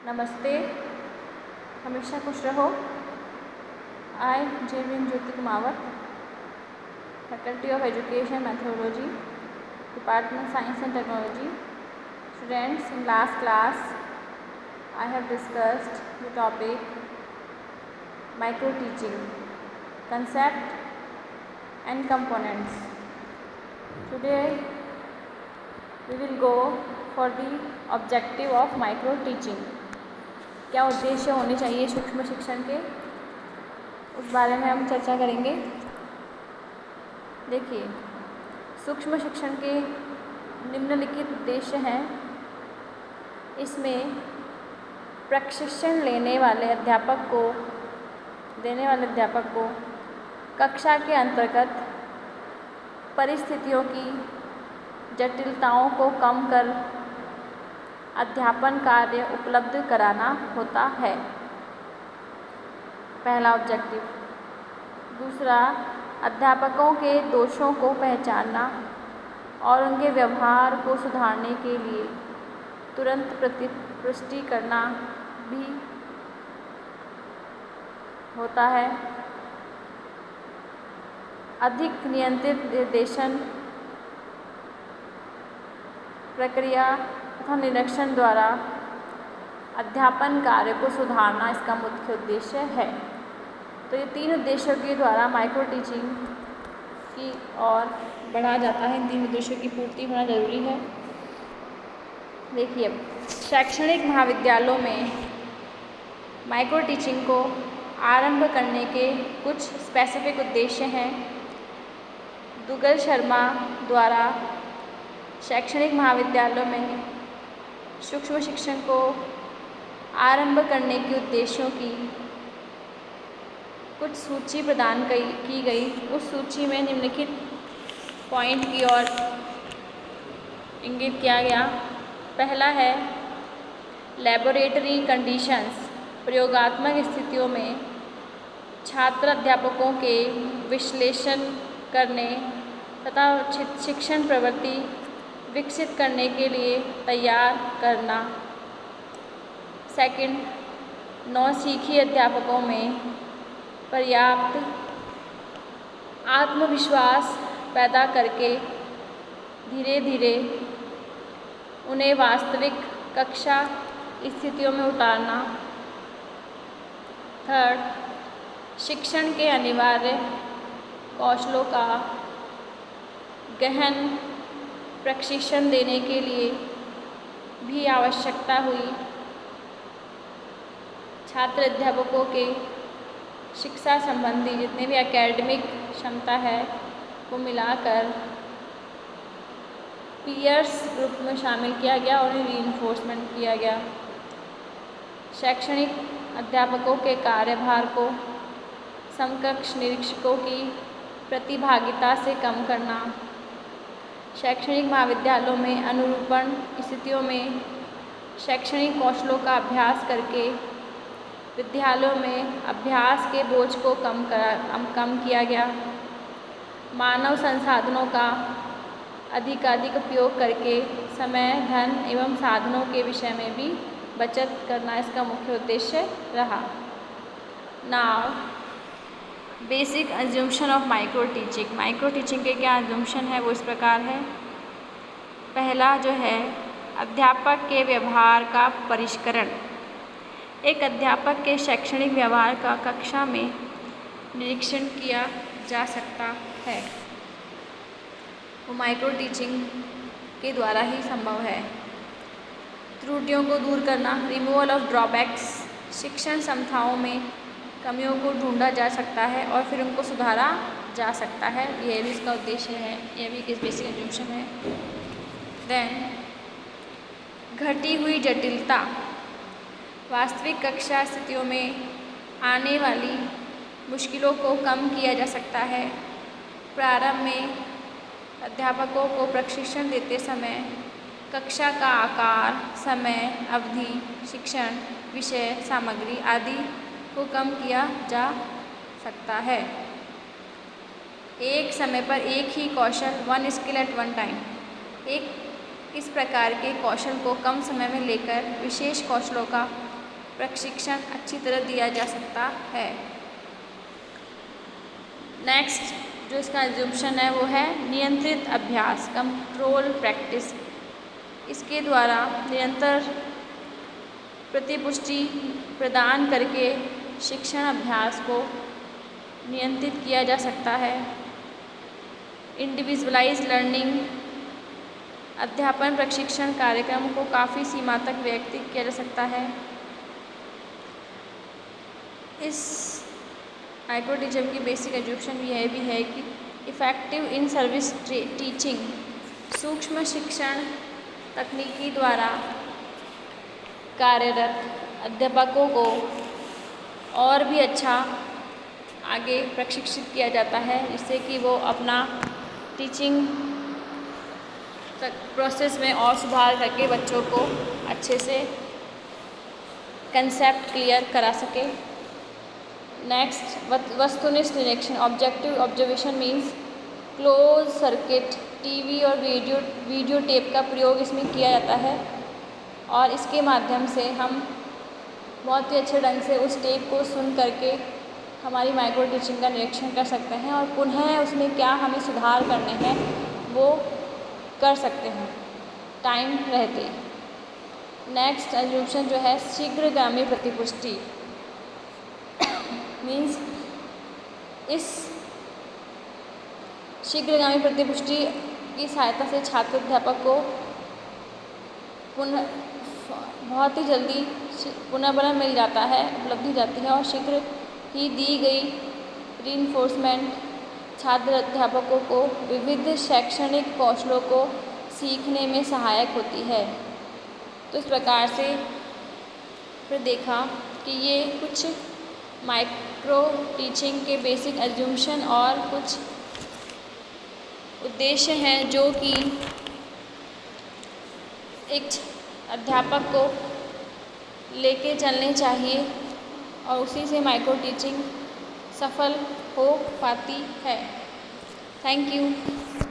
नमस्ते, हमेशा खुश रहो। I Jevin Jyoti Kumawat, faculty of education methodology, department science and technology. Students, in last class I have discussed the topic micro teaching, concept and components. Today we will go for the objective of micro teaching. क्या उद्देश्य होने चाहिए सूक्ष्म शिक्षण के, उस बारे में हम चर्चा करेंगे। देखिए, सूक्ष्म शिक्षण के निम्नलिखित उद्देश्य हैं। इसमें प्रशिक्षण देने वाले अध्यापक को कक्षा के अंतर्गत परिस्थितियों की जटिलताओं को कम कर अध्यापन कार्य उपलब्ध कराना होता है, पहला ऑब्जेक्टिव। दूसरा, अध्यापकों के दोषों को पहचानना और उनके व्यवहार को सुधारने के लिए तुरंत पुष्टि करना भी होता है। अधिक नियंत्रित निर्देशन प्रक्रिया तथा निरीक्षण द्वारा अध्यापन कार्य को सुधारना इसका मुख्य उद्देश्य है। तो ये तीन उद्देश्यों के द्वारा माइक्रो टीचिंग की ओर बढ़ा जाता है। इन तीन उद्देश्यों की पूर्ति होना जरूरी है। देखिए, शैक्षणिक महाविद्यालयों में माइक्रो टीचिंग को आरंभ करने के कुछ स्पेसिफिक उद्देश्य हैं। दुग्गल शर्मा द्वारा शैक्षणिक महाविद्यालयों में सूक्ष्म शिक्षण को आरंभ करने के उद्देश्यों की कुछ सूची प्रदान की गई। उस सूची में निम्नलिखित पॉइंट की ओर इंगित किया गया। पहला है लैबोरेटरी कंडीशंस, प्रयोगात्मक स्थितियों में छात्र अध्यापकों के विश्लेषण करने तथा शिक्षण प्रवृत्ति विकसित करने के लिए तैयार करना। सेकंड, नौसिखिए अध्यापकों में पर्याप्त आत्मविश्वास पैदा करके धीरे धीरे उन्हें वास्तविक कक्षा स्थितियों में उतारना। थर्ड, शिक्षण के अनिवार्य कौशलों का गहन प्रशिक्षण देने के लिए भी आवश्यकता हुई छात्र अध्यापकों के शिक्षा संबंधी जितने भी एकेडमिक क्षमता है वो मिलाकर पीयर्स ग्रुप में शामिल किया गया और उन्हें रीइंफोर्समेंट किया गया। शैक्षणिक अध्यापकों के कार्यभार को समकक्ष निरीक्षकों की प्रतिभागिता से कम करना। शैक्षणिक महाविद्यालयों में अनुरूपण स्थितियों में शैक्षणिक कौशलों का अभ्यास करके विद्यालयों में अभ्यास के बोझ को कम किया गया। मानव संसाधनों का अधिकाधिक उपयोग करके समय, धन एवं साधनों के विषय में भी बचत करना इसका मुख्य उद्देश्य रहा। Now basic assumption of micro teaching. Micro teaching के क्या अज्यूम्शन है वो इस प्रकार है। पहला जो है, अध्यापक के व्यवहार का परिष्करण। एक अध्यापक के शैक्षणिक व्यवहार का कक्षा में निरीक्षण किया जा सकता है, वो माइक्रो टीचिंग के द्वारा ही संभव है। त्रुटियों को दूर करना, रिमूवल ऑफ ड्रॉबैक्स। शिक्षण क्षमताओं में कमियों को ढूंढा जा सकता है और फिर उनको सुधारा जा सकता है। यह भी इसका उद्देश्य है, यह भी एक बेसिक अज्यूम्शन है। देन, घटी हुई जटिलता। वास्तविक कक्षा स्थितियों में आने वाली मुश्किलों को कम किया जा सकता है। प्रारंभ में अध्यापकों को प्रशिक्षण देते समय कक्षा का आकार, समय, अवधि, शिक्षण, विषय, सामग्री आदि को कम किया जा सकता है। एक समय पर एक ही कौशल, one skill at one time. एक इस प्रकार के कौशल को कम समय में लेकर विशेष कौशलों का प्रशिक्षण अच्छी तरह दिया जा सकता है। नेक्स्ट जो इसका एज्यूम्पशन है वो है नियंत्रित अभ्यास, कंट्रोल प्रैक्टिस। इसके द्वारा निरंतर प्रतिपुष्टि प्रदान करके शिक्षण अभ्यास को नियंत्रित किया जा सकता है। इंडिविजुअलाइज्ड लर्निंग, अध्यापन प्रशिक्षण कार्यक्रम को काफ़ी सीमा तक व्यक्तिगत किया जा सकता है। इस माइक्रो टीचिंग की बेसिक एजुकेशन यह भी है कि इफ़ेक्टिव इन सर्विस टीचिंग, सूक्ष्म शिक्षण तकनीकी द्वारा कार्यरत अध्यापकों को और भी अच्छा आगे प्रशिक्षित किया जाता है, जिससे कि वो अपना टीचिंग प्रोसेस में और सुधार करके बच्चों को अच्छे से कंसेप्ट क्लियर करा सके। नेक्स्ट वस्तुनिष्ठ निरीक्षण, objective observation means close circuit TV और वीडियो टेप का प्रयोग इसमें किया जाता है और इसके माध्यम से हम बहुत ही अच्छे ढंग से उस टेप को सुन करके हमारी माइक्रो टीचिंग का निरीक्षण कर सकते हैं और पुनः उसमें क्या हमें सुधार करने हैं वो कर सकते हैं टाइम रहते। नेक्स्ट एज्यूम्पशन जो है शीघ्रगामी प्रतिपुष्टि मीन्स इस शीघ्रगामी प्रतिपुष्टि की सहायता से छात्र अध्यापक को पुनः बहुत ही जल्दी पुनर्बलन मिल जाता है, उपलब्धि जाती है और शीघ्र ही दी गई रीइंफोर्समेंट छात्र अध्यापकों को विविध शैक्षणिक कौशलों को सीखने में सहायक होती है। तो इस प्रकार से फिर देखा कि ये कुछ माइक्रो टीचिंग के बेसिक एज्यूम्पशन और कुछ उद्देश्य हैं जो कि एक अध्यापक को लेके चलने चाहिए और उसी से माइक्रो टीचिंग सफल हो पाती है। Thank you.